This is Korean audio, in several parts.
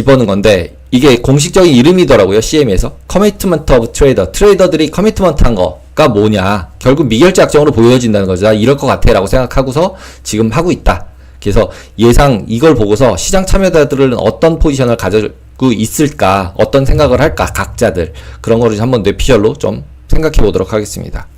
집어넣은 건데 이게 공식적인 이름이더라고요. CME에서 Commitment of Trader. 트레이더들이 커미트먼트 한 거가 뭐냐, 결국 미결제 약정으로 보여진다는 거죠. 이럴 것 같아 라고 생각하고서 지금 하고 있다. 그래서 예상 이걸 보고서 시장 참여자들은 어떤 포지션을 가지고 있을까, 어떤 생각을 할까, 각자들 그런 거를 한번 뇌피셜로 좀 생각해 보도록 하겠습니다.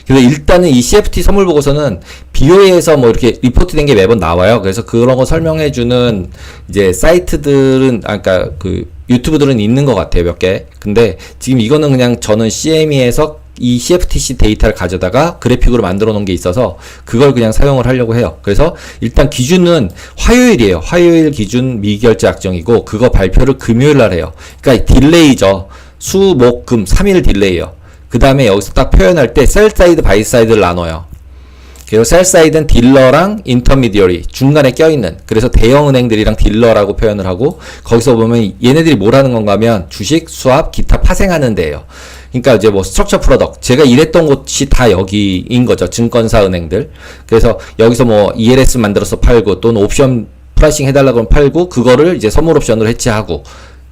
그래서 일단은 이 CFT 선물 보고서는 BOA에서 뭐 이렇게 리포트된 게 매번 나와요. 그래서 그런 거 설명해주는 이제 사이트들은, 그러니까 그 유튜브들은 있는 것 같아요, 몇 개. 근데 지금 이거는 그냥 저는 CME에서 이 CFTC 데이터를 가져다가 그래픽으로 만들어 놓은 게 있어서 그걸 그냥 사용을 하려고 해요. 그래서 일단 기준은 화요일이에요. 화요일 기준 미결제 약정이고 그거 발표를 금요일 날 해요. 그러니까 딜레이죠. 수, 목, 금 3일 딜레이요. 그 다음에 여기서 딱 표현할 때 셀 사이드, 바이 사이드를 나눠요. 그리고 셀 사이드는 딜러랑 인터미디어리, 중간에 껴있는, 그래서 대형 은행들이랑 딜러라고 표현을 하고, 거기서 보면 얘네들이 뭘 하는 건가 하면 주식, 수합, 기타 파생하는 데예요. 그러니까 이제 뭐 스트럭처 프로덕트, 제가 일했던 곳이 다 여기인 거죠. 증권사 은행들. 그래서 여기서 뭐 ELS 만들어서 팔고, 또는 옵션 프라이싱 해달라고 하면 팔고, 그거를 이제 선물 옵션으로 해치하고,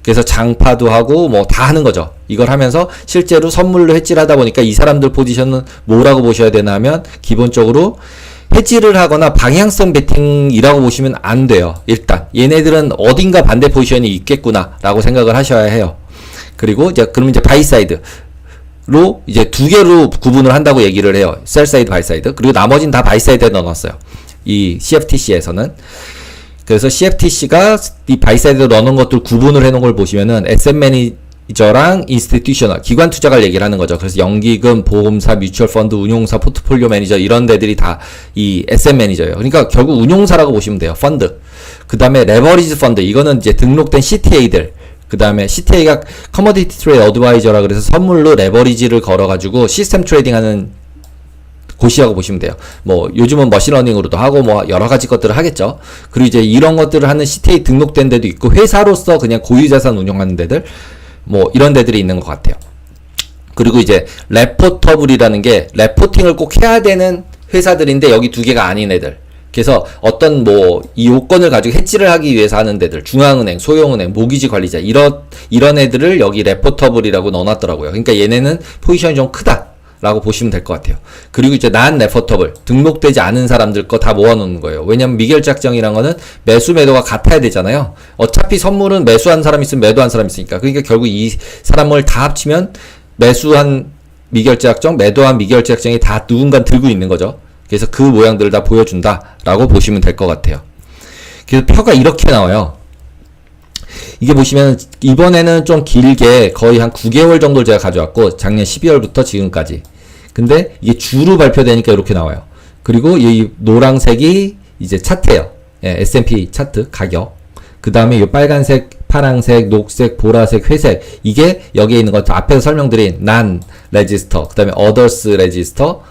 그래서 장파도 하고 뭐 다 하는 거죠. 이걸 하면서 실제로 선물로 해지를 하다 보니까 이 사람들 포지션은 뭐라고 보셔야 되나 하면 기본적으로 해지를 하거나 방향성 베팅이라고 보시면 안 돼요. 일단 얘네들은 어딘가 반대 포지션이 있겠구나 라고 생각을 하셔야 해요. 그리고 이제 그러면 이제 바이사이드로 이제 두 개로 구분을 한다고 얘기를 해요. 셀사이드, 바이사이드. 그리고 나머지는 다 바이사이드에 넣어놨어요. 이 CFTC에서는. 그래서 CFTC가 이 바이사이드로 넣어놓은 것들 구분을 해놓은 걸 보시면은 SM 매니저랑 인스티튜셔널, 기관 투자가를 얘기를 하는 거죠. 그래서 연기금, 보험사, 뮤추얼 펀드, 운용사, 포트폴리오 매니저 이런 데들이 다 이 SM 매니저예요. 그러니까 결국 운용사라고 보시면 돼요. 펀드. 그 다음에 레버리지 펀드. 이거는 이제 등록된 CTA들. 그 다음에 CTA가 커머디티 트레이드 어드바이저라 그래서 선물로 레버리지를 걸어가지고 시스템 트레이딩 하는 곳이라고 보시면 돼요. 뭐 요즘은 머신러닝으로도 하고 뭐 여러 가지 것들을 하겠죠. 그리고 이제 이런 것들을 하는 CTA 등록된 데도 있고 회사로서 그냥 고유자산 운영하는 데들 뭐 이런 데들이 있는 것 같아요. 그리고 이제 레포터블이라는 게 레포팅을 꼭 해야 되는 회사들인데 여기 두 개가 아닌 애들. 그래서 어떤 뭐 이 요건을 가지고 해지를 하기 위해서 하는 데들, 중앙은행, 소형은행, 모기지 관리자 이런 애들을 여기 레포터블이라고 넣어놨더라고요. 그러니까 얘네는 포지션이 좀 크다 라고 보시면 될 것 같아요. 그리고 이제 난 레포터블, 등록되지 않은 사람들 거 다 모아놓는 거예요. 왜냐면 미결제 약정이란 거는 매수 매도가 같아야 되잖아요. 어차피 선물은 매수한 사람 있으면 매도한 사람 있으니까. 그러니까 결국 이 사람을 다 합치면 매수한 미결제 약정, 매도한 미결제 약정이 다 누군가 들고 있는 거죠. 그래서 그 모양들을 다 보여준다 라고 보시면 될 것 같아요. 그래서 표가 이렇게 나와요. 이게 보시면 이번에는 좀 길게 거의 한 9개월 정도를 제가 가져왔고 작년 12월부터 지금까지. 근데 이게 주로 발표되니까 이렇게 나와요. 그리고 이 노란색이 이제 차트예요. 예, S&P 차트 가격. 그 다음에 이 빨간색, 파랑색, 녹색, 보라색, 회색. 이게 여기에 있는 것 앞에서 설명드린 난 레지스터, 그 다음에 others 레지스터,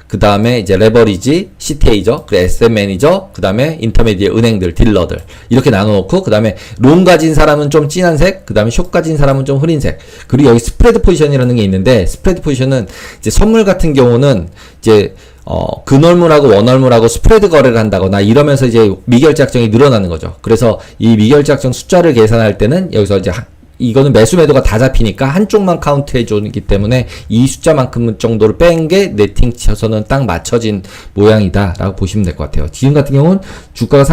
그 다음에 이제 레버리지, CTA죠. 그리고 SM 매니저, 그 다음에 인터미디어 은행들, 딜러들. 이렇게 나눠놓고, 그 다음에 롱 가진 사람은 좀 진한 색, 그 다음에 숏 가진 사람은 좀 흐린 색. 그리고 여기 스프레드 포지션이라는 게 있는데, 스프레드 포지션은 이제 선물 같은 경우는 이제, 근월물하고 원월물하고 스프레드 거래를 한다거나 이러면서 이제 미결제 약정이 늘어나는 거죠. 그래서 이 미결제 약정 숫자를 계산할 때는 여기서 이제 이거는 매수 매도가 다 잡히니까 한쪽만 카운트해 주기 때문에 이 숫자만큼 정도를 뺀 게 네팅 쳐서는 딱 맞춰진 모양이다 라고 보시면 될 것 같아요. 지금 같은 경우는 주가가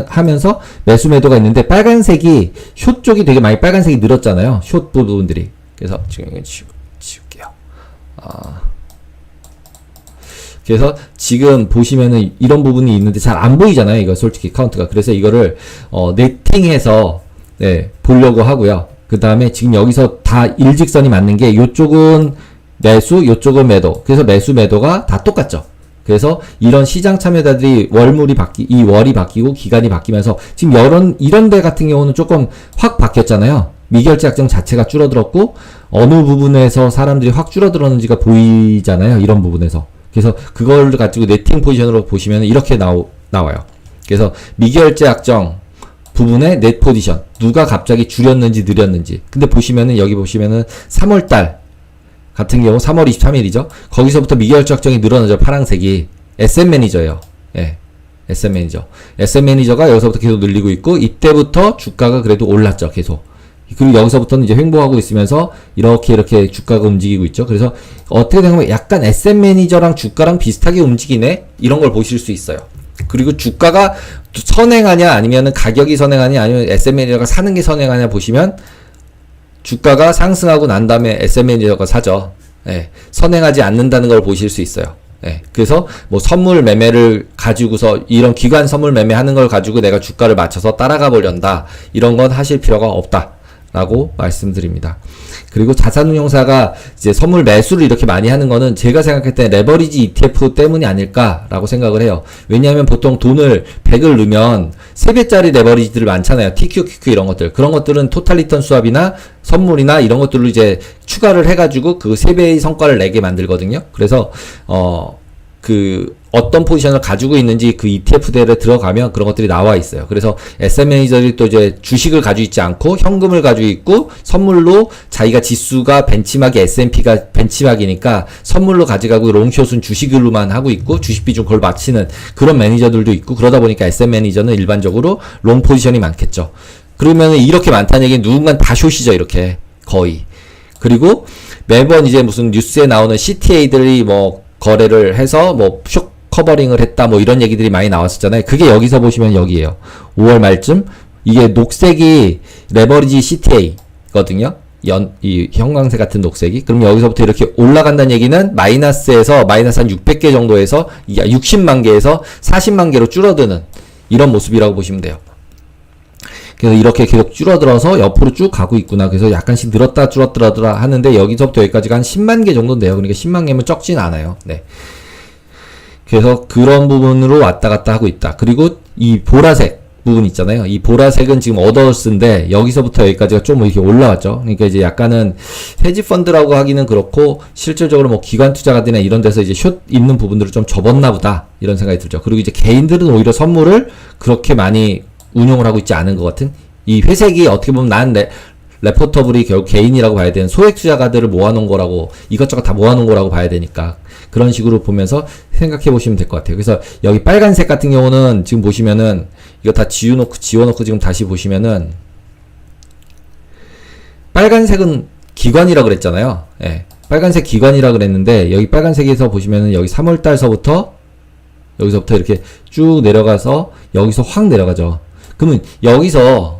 하면서 매수 매도가 있는데 빨간색이 숏 쪽이 되게 많이 빨간색이 늘었잖아요. 숏 부분들이. 그래서 지금 이거 지울게요. 그래서 지금 보시면은 이런 부분이 있는데 잘 안 보이잖아요. 이거 솔직히 카운트가. 그래서 이거를 네팅해서 네, 보려고 하고요. 그 다음에 지금 여기서 다 일직선이 맞는 게 요쪽은 매수, 요쪽은 매도. 그래서 매수, 매도가 다 똑같죠. 그래서 이런 시장 참여자들이 이 월이 바뀌고 기간이 바뀌면서 지금 이런 데 같은 경우는 조금 확 바뀌었잖아요. 미결제 약정 자체가 줄어들었고 어느 부분에서 사람들이 확 줄어들었는지가 보이잖아요. 이런 부분에서. 그래서 그걸 가지고 네팅 포지션으로 보시면 이렇게 나와요. 그래서 미결제 약정 부분의 넷 포지션 누가 갑자기 줄였는지 늘렸는지. 근데 보시면은 여기 보시면은 3월달 같은 경우 3월 23일이죠. 거기서부터 미결제 약정이 늘어나죠. 파란색이 SM 매니저예요. 예. SM 매니저. SM 매니저가 여기서부터 계속 늘리고 있고, 이때부터 주가가 그래도 올랐죠, 계속. 그리고 여기서부터는 이제 횡보하고 있으면서 이렇게 주가가 움직이고 있죠. 그래서 어떻게 생각하면 약간 SM 매니저랑 주가랑 비슷하게 움직이네? 이런 걸 보실 수 있어요. 그리고 주가가 선행하냐 아니면은 가격이 선행하냐 아니면 SM 매니저가 사는 게 선행하냐 보시면 주가가 상승하고 난 다음에 SM 매니저가 사죠. 예, 선행하지 않는다는 걸 보실 수 있어요. 예, 그래서 뭐 선물 매매를 가지고서 이런 기관 선물 매매하는 걸 가지고 내가 주가를 맞춰서 따라가 보련다. 이런 건 하실 필요가 없다. 라고 말씀드립니다. 그리고 자산운용사가 이제 선물 매수를 이렇게 많이 하는 거는 제가 생각할 때 레버리지 ETF 때문이 아닐까라고 생각을 해요. 왜냐하면 보통 돈을 100을 넣으면 3배짜리 레버리지들 많잖아요. TQ, QQ 이런 것들. 그런 것들은 토탈 리턴 수합이나 선물이나 이런 것들로 이제 추가를 해가지고 그 3배의 성과를 내게 만들거든요. 그래서, 어떤 포지션을 가지고 있는지 그 ETF들에 들어가면 그런 것들이 나와 있어요. 그래서 SM 매니저들이 또 이제 주식을 가지고 있지 않고 현금을 가지고 있고 선물로 자기가 지수가 벤치마크 S&P가 벤치마크이니까 선물로 가져가고 롱숏은 주식으로만 하고 있고 주식 비중 그걸 맞추는 그런 매니저들도 있고 그러다 보니까 SM 매니저는 일반적으로 롱 포지션이 많겠죠. 그러면 이렇게 많다는 얘기는 누군가는 다 숏이죠. 이렇게 거의. 그리고 매번 이제 무슨 뉴스에 나오는 CTA들이 뭐 거래를 해서 뭐 숏 커버링을 했다 뭐 이런 얘기들이 많이 나왔었잖아요. 그게 여기서 보시면 여기에요. 5월 말쯤 이게 녹색이 레버리지 CTA거든요. 이 형광색 같은 녹색이. 그럼 여기서부터 이렇게 올라간다는 얘기는 마이너스에서 마이너스 한 600개 정도에서 60만 개에서 40만 개로 줄어드는 이런 모습이라고 보시면 돼요. 그래서 이렇게 계속 줄어들어서 옆으로 쭉 가고 있구나. 그래서 약간씩 늘었다 줄었더라 하는데 여기서부터 여기까지가 한 10만 개 정도인데요. 그러니까 10만 개면 적진 않아요. 네. 그래서 그런 부분으로 왔다 갔다 하고 있다. 그리고 이 보라색 부분 있잖아요. 이 보라색은 지금 어더스인데 여기서부터 여기까지가 좀 이렇게 올라왔죠. 그러니까 이제 약간은 헤지 펀드라고 하기는 그렇고 실질적으로 뭐 기관 투자가들이나 이런 데서 이제 숏 있는 부분들을 좀 접었나 보다. 이런 생각이 들죠. 그리고 이제 개인들은 오히려 선물을 그렇게 많이 운용을 하고 있지 않은 것 같은 이 회색이 어떻게 보면 난 레포터블이 결국 개인이라고 봐야 되는 소액 투자가들을 모아놓은 거라고 이것저것 다 모아놓은 거라고 봐야 되니까 그런 식으로 보면서 생각해 보시면 될 것 같아요. 그래서 여기 빨간색 같은 경우는 지금 보시면은 이거 다 지워놓고 지금 다시 보시면은 빨간색은 기관이라 그랬잖아요. 예. 빨간색 기관이라 그랬는데 여기 빨간색에서 보시면은 여기 3월달서부터 여기서부터 이렇게 쭉 내려가서 여기서 확 내려가죠. 그러면 여기서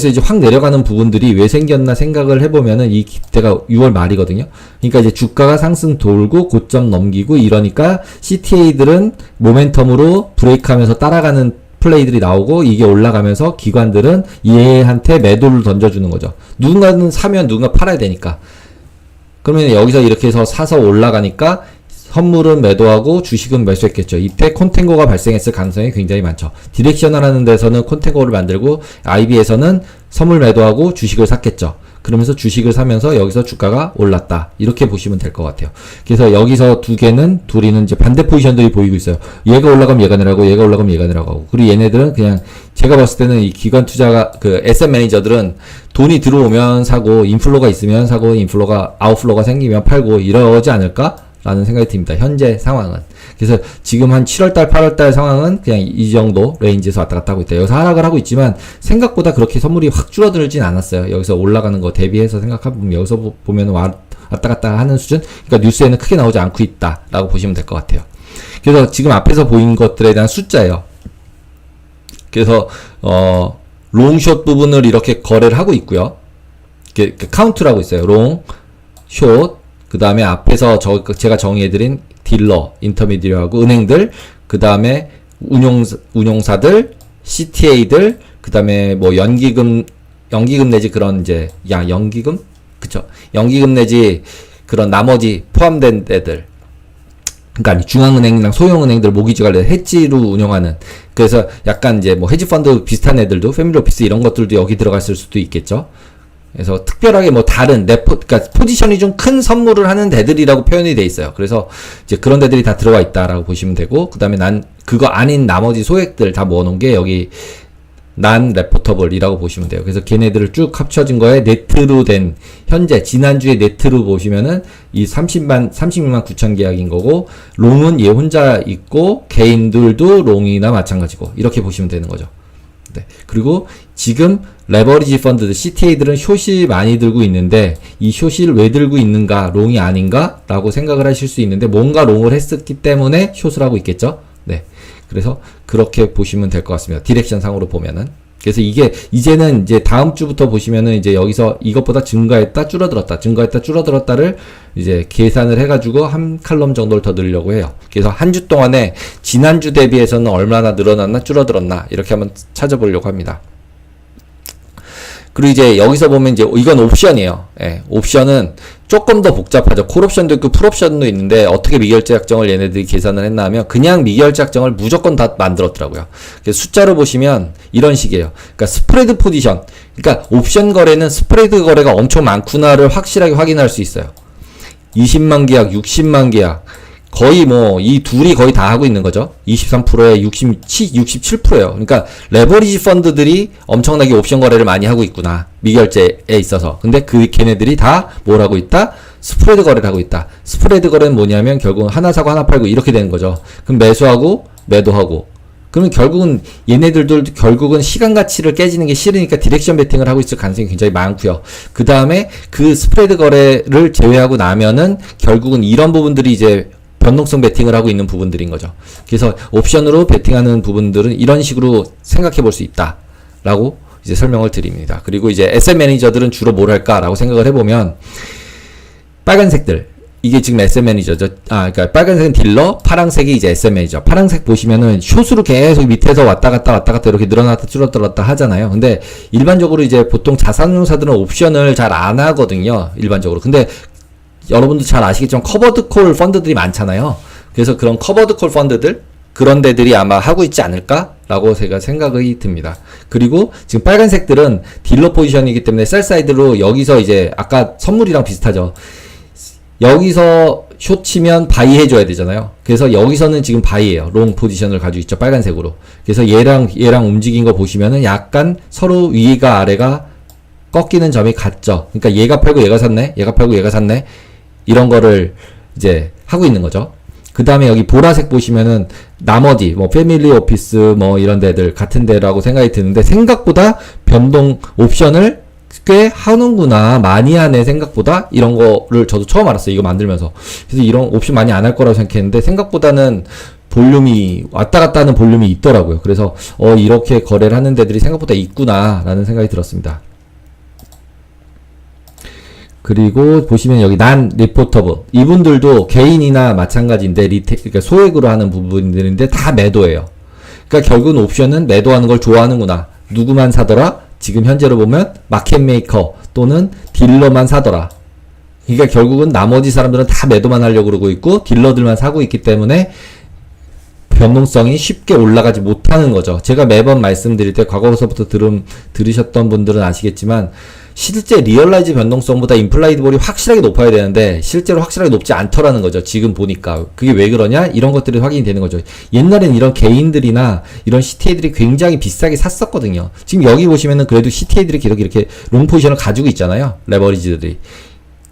이제 확 내려가는 부분들이 왜 생겼나 생각을 해보면은 이 때가 6월 말이거든요. 그러니까 이제 주가가 상승 돌고 고점 넘기고 이러니까 CTA들은 모멘텀으로 브레이크하면서 따라가는 플레이들이 나오고 이게 올라가면서 기관들은 얘한테 매도를 던져주는 거죠. 누군가는 사면 누군가 팔아야 되니까. 그러면 여기서 이렇게 해서 사서 올라가니까 선물은 매도하고 주식은 매수했겠죠. 이때 콘탱고가 발생했을 가능성이 굉장히 많죠. 디렉셔널 하는 데서는 콘탱고를 만들고 IB에서는 선물 매도하고 주식을 샀겠죠. 그러면서 주식을 사면서 여기서 주가가 올랐다. 이렇게 보시면 될 것 같아요. 그래서 여기서 둘이는 이제 반대 포지션들이 보이고 있어요. 얘가 올라가면 얘가 내려가고 얘가 올라가면 얘가 내려가고. 그리고 얘네들은 그냥 제가 봤을 때는 이 기관 투자가 그 SM 매니저들은 돈이 들어오면 사고 인플로가 있으면 사고 인플로가 아웃플로가 생기면 팔고 이러지 않을까? 라는 생각이 듭니다. 현재 상황은. 그래서 지금 한 7월달, 8월달 상황은 그냥 이 정도 레인지에서 왔다 갔다 하고 있다. 여기서 하락을 하고 있지만 생각보다 그렇게 선물이 확 줄어들진 않았어요. 여기서 올라가는 거 대비해서 생각해보면 여기서 보면 왔다 갔다 하는 수준? 그러니까 뉴스에는 크게 나오지 않고 있다. 라고 보시면 될 것 같아요. 그래서 지금 앞에서 보인 것들에 대한 숫자예요. 그래서, 롱숏 부분을 이렇게 거래를 하고 있고요. 카운트를 하고 있어요. 롱, 숏, 그 다음에 앞에서 제가 정의해드린 딜러, 인터미디어하고 은행들, 그 다음에 운용사들, CTA들, 그 다음에 뭐 연기금 내지 그런 이제, 연기금? 그쵸. 연기금 내지 그런 나머지 포함된 데들. 그러니까 중앙은행이랑 소형은행들 모기지 관련 해지로 운영하는 그래서 약간 이제 뭐 헤지펀드 비슷한 애들도 패밀리 오피스 이런 것들도 여기 들어갔을 수도 있겠죠. 그래서 특별하게 뭐 다른 그러니까 포지션이 좀 큰 선물을 하는 데들이라고 표현이 돼 있어요. 그래서 이제 그런 데들이 다 들어와 있다라고 보시면 되고, 그 다음에 난 그거 아닌 나머지 소액들 다 모아놓은 게 여기 난 레포터블이라고 보시면 돼요. 그래서 걔네들을 쭉 합쳐진 거에 네트로 된 현재 지난주에 네트로 보시면은 이 36만 9천 계약인 거고, 롱은 얘 혼자 있고 개인들도 롱이나 마찬가지고 이렇게 보시면 되는 거죠. 네. 그리고 지금 레버리지 펀드들, CTA들은 숏이 많이 들고 있는데 이 숏을 왜 들고 있는가, 롱이 아닌가 라고 생각을 하실 수 있는데, 뭔가 롱을 했었기 때문에 숏을 하고 있겠죠. 네. 그래서 그렇게 보시면 될 것 같습니다. 디렉션 상으로 보면은. 그래서 이게 이제는 이제 다음 주부터 보시면은 이제 여기서 이것보다 증가했다 줄어들었다를 이제 계산을 해가지고 한 칼럼 정도를 더 넣으려고 해요. 그래서 한 주 동안에 지난주 대비해서는 얼마나 늘어났나 줄어들었나 이렇게 한번 찾아보려고 합니다. 그리고 이제 여기서 보면 이제 이건 옵션이에요. 예, 옵션은 조금 더 복잡하죠. 콜옵션도 있고 풀옵션도 있는데 어떻게 미결제 약정을 얘네들이 계산을 했나 하면 그냥 미결제 약정을 무조건 다 만들었더라고요. 그래서 숫자로 보시면 이런 식이에요. 그러니까 스프레드 포지션. 그러니까 옵션 거래는 스프레드 거래가 엄청 많구나를 확실하게 확인할 수 있어요. 20만 계약, 60만 계약. 거의 뭐 이 둘이 거의 다 하고 있는 거죠. 23%에 67%예요. 그러니까 레버리지 펀드들이 엄청나게 옵션 거래를 많이 하고 있구나. 미결제에 있어서. 근데 걔네들이 다 뭘 하고 있다? 스프레드 거래를 하고 있다. 스프레드 거래는 뭐냐면 결국은 하나 사고 하나 팔고 이렇게 되는 거죠. 그럼 매수하고 매도하고. 그러면 결국은 얘네들도 결국은 시간 가치를 깨지는 게 싫으니까 디렉션 베팅을 하고 있을 가능성이 굉장히 많고요. 그 다음에 그 스프레드 거래를 제외하고 나면은 결국은 이런 부분들이 이제 변동성 베팅을 하고 있는 부분들인 거죠. 그래서 옵션으로 베팅하는 부분들은 이런 식으로 생각해 볼 수 있다 라고 이제 설명을 드립니다. 그리고 이제 에셋 매니저들은 주로 뭘 할까라고 생각을 해보면, 빨간색들, 이게 지금 에셋 매니저죠. 그러니까 빨간색은 딜러, 파란색이 이제 에셋 매니저. 파란색 보시면은 숏으로 계속 밑에서 왔다 갔다 이렇게 늘어났다 줄어들었다 하잖아요. 근데 일반적으로 이제 보통 자산운용사들은 옵션을 잘 안 하거든요. 일반적으로. 근데 여러분도 잘 아시겠지만 커버드 콜 펀드들이 많잖아요. 그래서 그런 커버드 콜 펀드들, 그런 데들이 아마 하고 있지 않을까라고 제가 생각이 듭니다. 그리고 지금 빨간색들은 딜러 포지션이기 때문에 셀 사이드로 여기서 이제 아까 선물이랑 비슷하죠. 여기서 숏 치면 바이 해줘야 되잖아요. 그래서 여기서는 지금 바이예요. 롱 포지션을 가지고 있죠. 빨간색으로. 그래서 얘랑 움직인 거 보시면은 약간 서로 위가 아래가 꺾이는 점이 같죠. 그러니까 얘가 팔고 얘가 샀네, 얘가 팔고 얘가 샀네, 이런 거를 이제 하고 있는 거죠. 그 다음에 여기 보라색 보시면은 나머지 뭐 패밀리 오피스 뭐 이런 데들 같은 데라고 생각이 드는데, 생각보다 변동 옵션을 꽤 하는구나, 많이 하네 생각보다, 이런 거를 저도 처음 알았어요, 이거 만들면서. 그래서 이런 옵션 많이 안 할 거라고 생각했는데 생각보다는 볼륨이 왔다 갔다 하는 볼륨이 있더라고요. 그래서 이렇게 거래를 하는 데들이 생각보다 있구나 라는 생각이 들었습니다. 그리고 보시면 여기 난 리포터블, 이분들도 개인이나 마찬가지인데 그러니까 소액으로 하는 부분들인데 다 매도예요. 그러니까 결국은 옵션은 매도하는 걸 좋아하는구나. 누구만 사더라? 지금 현재로 보면 마켓메이커 또는 딜러만 사더라. 그러니까 결국은 나머지 사람들은 다 매도만 하려고 그러고 있고 딜러들만 사고 있기 때문에 변동성이 쉽게 올라가지 못하는 거죠. 제가 매번 말씀드릴 때 과거서부터 들으셨던 분들은 아시겠지만, 실제 리얼라이즈 변동성보다 임플라이드 볼이 확실하게 높아야 되는데 실제로 확실하게 높지 않더라는 거죠. 지금 보니까. 그게 왜 그러냐? 이런 것들이 확인이 되는 거죠. 옛날에는 이런 개인들이나 이런 CTA들이 굉장히 비싸게 샀었거든요. 지금 여기 보시면은 그래도 CTA들이 계속 이렇게 롱 포지션을 가지고 있잖아요. 레버리지들이.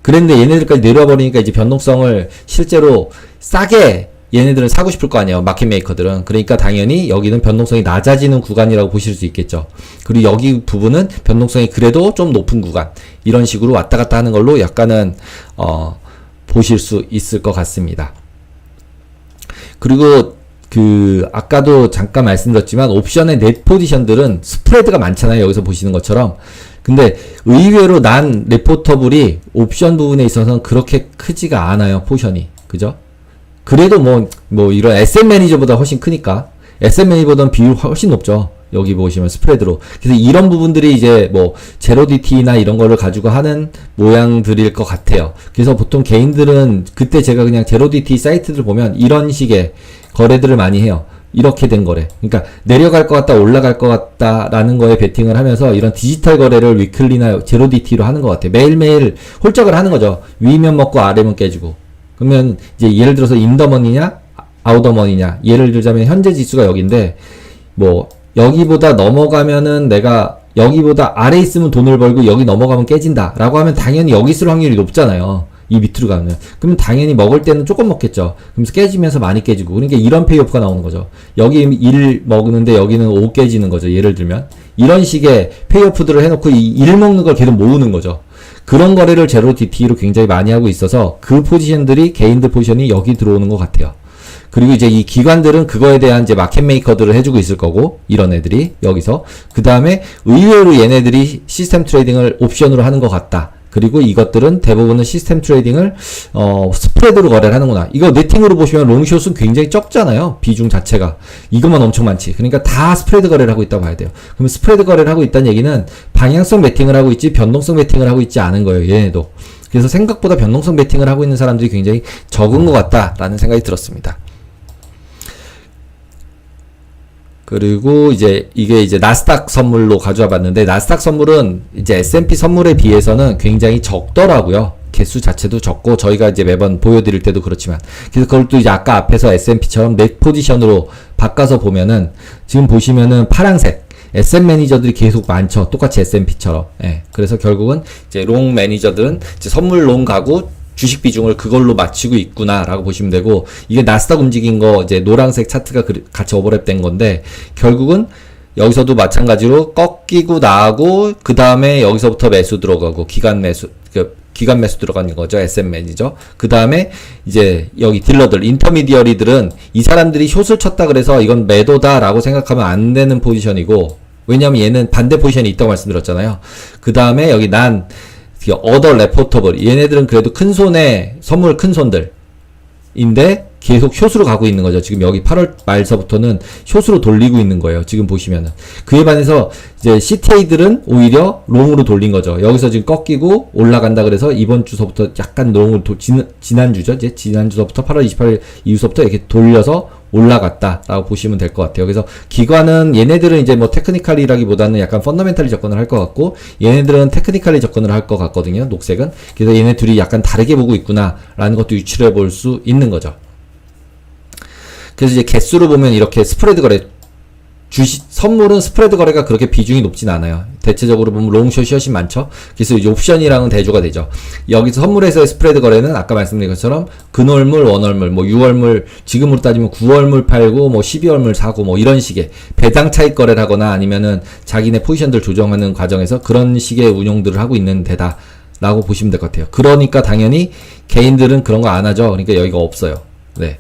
그랬는데 얘네들까지 내려와 버리니까 이제 변동성을 실제로 싸게 얘네들은 사고 싶을 거 아니에요. 마켓 메이커들은. 그러니까 당연히 여기는 변동성이 낮아지는 구간이라고 보실 수 있겠죠. 그리고 여기 부분은 변동성이 그래도 좀 높은 구간. 이런 식으로 왔다 갔다 하는 걸로 약간은 보실 수 있을 것 같습니다. 그리고 아까도 잠깐 말씀드렸지만 옵션의 넷 포지션들은 스프레드가 많잖아요. 여기서 보시는 것처럼. 근데 의외로 난 레포터블이 옵션 부분에 있어서는 그렇게 크지가 않아요. 포션이. 그죠? 그래도 뭐 이런 에셋 매니저보다 훨씬 크니까. 에셋 매니저보다는 비율 훨씬 높죠. 여기 보시면 스프레드로. 그래서 이런 부분들이 이제 뭐 제로 DT나 이런 거를 가지고 하는 모양들일 것 같아요. 그래서 보통 개인들은 그때 제가 그냥 제로 DT 사이트들 보면 이런 식의 거래들을 많이 해요. 이렇게 된 거래. 그러니까 내려갈 것 같다, 올라갈 것 같다라는 거에 베팅을 하면서 이런 디지털 거래를 위클리나 제로 DT로 하는 것 같아요. 매일매일 홀짝을 하는 거죠. 위면 먹고 아래면 깨지고. 그러면 이제 예를 들어서 인더머니냐 아웃더머니냐, 예를 들자면 현재 지수가 여기인데 뭐 여기보다 넘어가면은 내가 여기보다 아래 있으면 돈을 벌고 여기 넘어가면 깨진다 라고 하면 당연히 여기 있을 확률이 높잖아요. 이 밑으로 가면. 그러면 당연히 먹을 때는 조금 먹겠죠. 그러면서 깨지면서 많이 깨지고. 그러니까 이런 페이오프가 나오는 거죠. 여기 1 먹는데 여기는 5 깨지는 거죠. 예를 들면. 이런 식의 페이오프들을 해놓고 이 1 먹는 걸 계속 모으는 거죠. 그런 거래를 제로 DT로 굉장히 많이 하고 있어서 그 포지션들이 개인들 포지션이 여기 들어오는 것 같아요. 그리고 이제 이 기관들은 그거에 대한 이제 마켓 메이커들을 해주고 있을 거고, 이런 애들이 여기서. 그 다음에 의외로 얘네들이 시스템 트레이딩을 옵션으로 하는 것 같다. 그리고 이것들은 대부분은 시스템 트레이딩을 스프레드로 거래를 하는구나. 이거 네팅으로 보시면 롱숏은 굉장히 적잖아요. 비중 자체가. 이것만 엄청 많지. 그러니까 다 스프레드 거래를 하고 있다고 봐야 돼요. 그럼 스프레드 거래를 하고 있다는 얘기는 방향성 베팅을 하고 있지 변동성 베팅을 하고 있지 않은 거예요. 얘네도. 그래서 생각보다 변동성 베팅을 하고 있는 사람들이 굉장히 적은 것 같다라는 생각이 들었습니다. 그리고 이제 이게 이제 나스닥 선물로 가져와 봤는데, 나스닥 선물은 이제 S&P 선물에 비해서는 굉장히 적더라고요. 개수 자체도 적고, 저희가 이제 매번 보여드릴 때도 그렇지만. 그래서 그걸 또 이제 아까 앞에서 S&P처럼 넷 포지션으로 바꿔서 보면은, 지금 보시면은 파란색 SM 매니저들이 계속 많죠. 똑같이 S&P처럼. 예. 그래서 결국은 이제 롱 매니저들은 이제 선물 롱 가고 주식 비중을 그걸로 맞추고 있구나라고 보시면 되고, 이게 나스닥 움직인 거 이제 노란색 차트가 같이 오버랩 된 건데, 결국은 여기서도 마찬가지로 꺾이고 나가고, 그 다음에 여기서부터 매수 들어가고, 기간 매수 들어가는 거죠. SM 매니저. 그 다음에 이제 여기 딜러들, 인터미디어리들은 이 사람들이 숏을 쳤다 그래서 이건 매도다라고 생각하면 안 되는 포지션이고, 왜냐면 얘는 반대 포지션이 있다고 말씀드렸잖아요. 그 다음에 여기 어더 레포터블, 얘네들은 그래도 큰 손에 선물 큰 손들인데 계속 숏으로 가고 있는 거죠. 지금 여기 8월 말서부터는 숏으로 돌리고 있는 거예요. 지금 보시면은. 그에 반해서 이제 CTA들은 오히려 롱으로 돌린 거죠. 여기서 지금 꺾이고 올라간다 그래서 이번 주서부터 약간 롱으로 지난주죠. 이제 지난주서부터 8월 28일 이후서부터 이렇게 돌려서 올라갔다라고 보시면 될 것 같아요. 그래서 기관은 얘네들은 이제 뭐 테크니컬이라기보다는 약간 펀더멘탈리 접근을 할 것 같고, 얘네들은 테크니컬리 접근을 할 것 같거든요. 녹색은. 그래서 얘네 둘이 약간 다르게 보고 있구나라는 것도 유추해 볼 수 있는 거죠. 그래서 이제 개수로 보면 이렇게 스프레드 거래, 선물은 스프레드 거래가 그렇게 비중이 높진 않아요. 대체적으로 보면 롱숏이 훨씬 많죠. 그래서 이제 옵션이랑은 대조가 되죠. 여기서 선물에서의 스프레드 거래는 아까 말씀드린 것처럼 근월물, 원월물, 뭐 6월물, 지금으로 따지면 9월물 팔고 뭐 12월물 사고 뭐 이런 식의 배당 차익 거래를 하거나 아니면은 자기네 포지션들 조정하는 과정에서 그런 식의 운용들을 하고 있는 데다 라고 보시면 될 것 같아요. 그러니까 당연히 개인들은 그런 거 안 하죠. 그러니까 여기가 없어요. 네.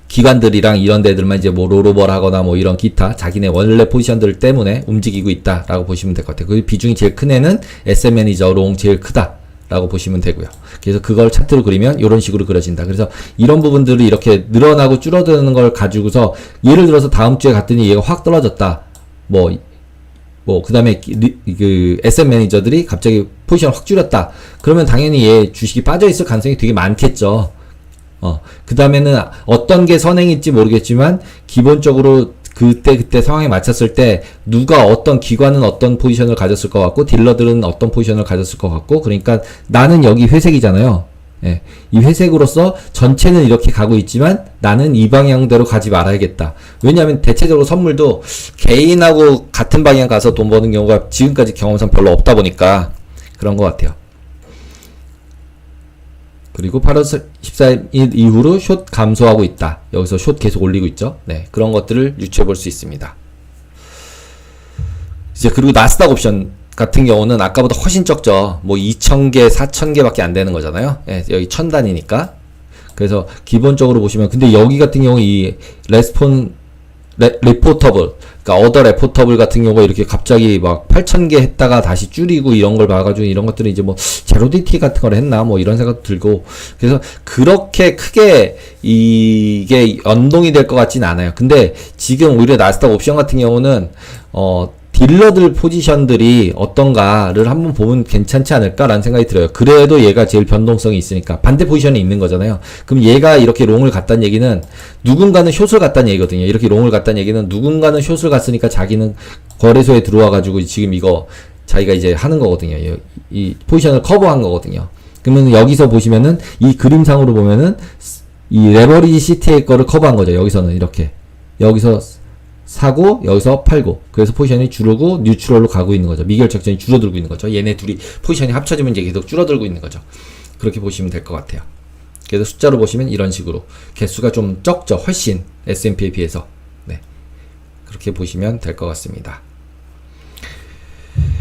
기관들이랑 이런 데들만 이제 뭐 롤오버 하거나 뭐 이런 기타 자기네 원래 포지션들 때문에 움직이고 있다라고 보시면 될 것 같아요. 그 비중이 제일 큰 애는 SM 매니저 롱 제일 크다라고 보시면 되고요. 그래서 그걸 차트로 그리면 이런 식으로 그려진다. 그래서 이런 부분들이 이렇게 늘어나고 줄어드는 걸 가지고서 예를 들어서 다음 주에 갔더니 얘가 확 떨어졌다. 그 다음에 그 SM 매니저들이 갑자기 포지션을 확 줄였다. 그러면 당연히 얘 주식이 빠져있을 가능성이 되게 많겠죠. 그 다음에는 어떤 게 선행일지 모르겠지만, 기본적으로 그때 상황에 맞췄을 때, 누가 어떤 기관은 어떤 포지션을 가졌을 것 같고, 딜러들은 어떤 포지션을 가졌을 것 같고, 그러니까 나는 여기 회색이잖아요. 예. 이 회색으로서 전체는 이렇게 가고 있지만, 나는 이 방향대로 가지 말아야겠다. 왜냐하면 대체적으로 선물도 개인하고 같은 방향 가서 돈 버는 경우가 지금까지 경험상 별로 없다 보니까, 그런 것 같아요. 그리고 8월 14일 이후로 숏 감소하고 있다. 여기서 숏 계속 올리고 있죠. 네, 그런 것들을 유추해 볼 수 있습니다. 이제 그리고 나스닥 옵션 같은 경우는 아까보다 훨씬 적죠. 뭐 2,000개, 4,000개밖에 안 되는 거잖아요. 네, 여기 1000단위니까. 그래서 기본적으로 보시면, 근데 여기 같은 경우 이 레포터블, 그러니까 어더 레포터블 같은 경우가 이렇게 갑자기 막 8,000개 했다가 다시 줄이고 이런 걸 봐가지고, 이런 것들은 이제 뭐 제로디티 같은 걸 했나 뭐 이런 생각도 들고, 그래서 그렇게 크게 이게 연동이 될 것 같진 않아요. 근데 지금 오히려 나스닥 옵션 같은 경우는 딜러들 포지션들이 어떤가를 한번 보면 괜찮지 않을까라는 생각이 들어요. 그래도 얘가 제일 변동성이 있으니까. 반대 포지션이 있는 거잖아요. 그럼 얘가 이렇게 롱을 갔다는 얘기는 누군가는 숏을 갔다는 얘기거든요. 이렇게 롱을 갔다는 얘기는 누군가는 숏을 갔으니까 자기는 거래소에 들어와가지고 지금 이거 자기가 이제 하는 거거든요. 이 포지션을 커버한 거거든요. 그러면 여기서 보시면은 이 그림상으로 보면은 이 레버리지 CTA 거를 커버한 거죠. 여기서는 이렇게. 여기서 사고 여기서 팔고 그래서 포지션이 줄고 뉴트럴로 가고 있는 거죠. 미결작전이 줄어들고 있는 거죠. 얘네 둘이 포지션이 합쳐지면 이제 계속 줄어들고 있는 거죠. 그렇게 보시면 될 것 같아요. 그래서 숫자로 보시면 이런 식으로 개수가 좀 적죠. 훨씬 S&P에 비해서. 네. 그렇게 보시면 될 것 같습니다.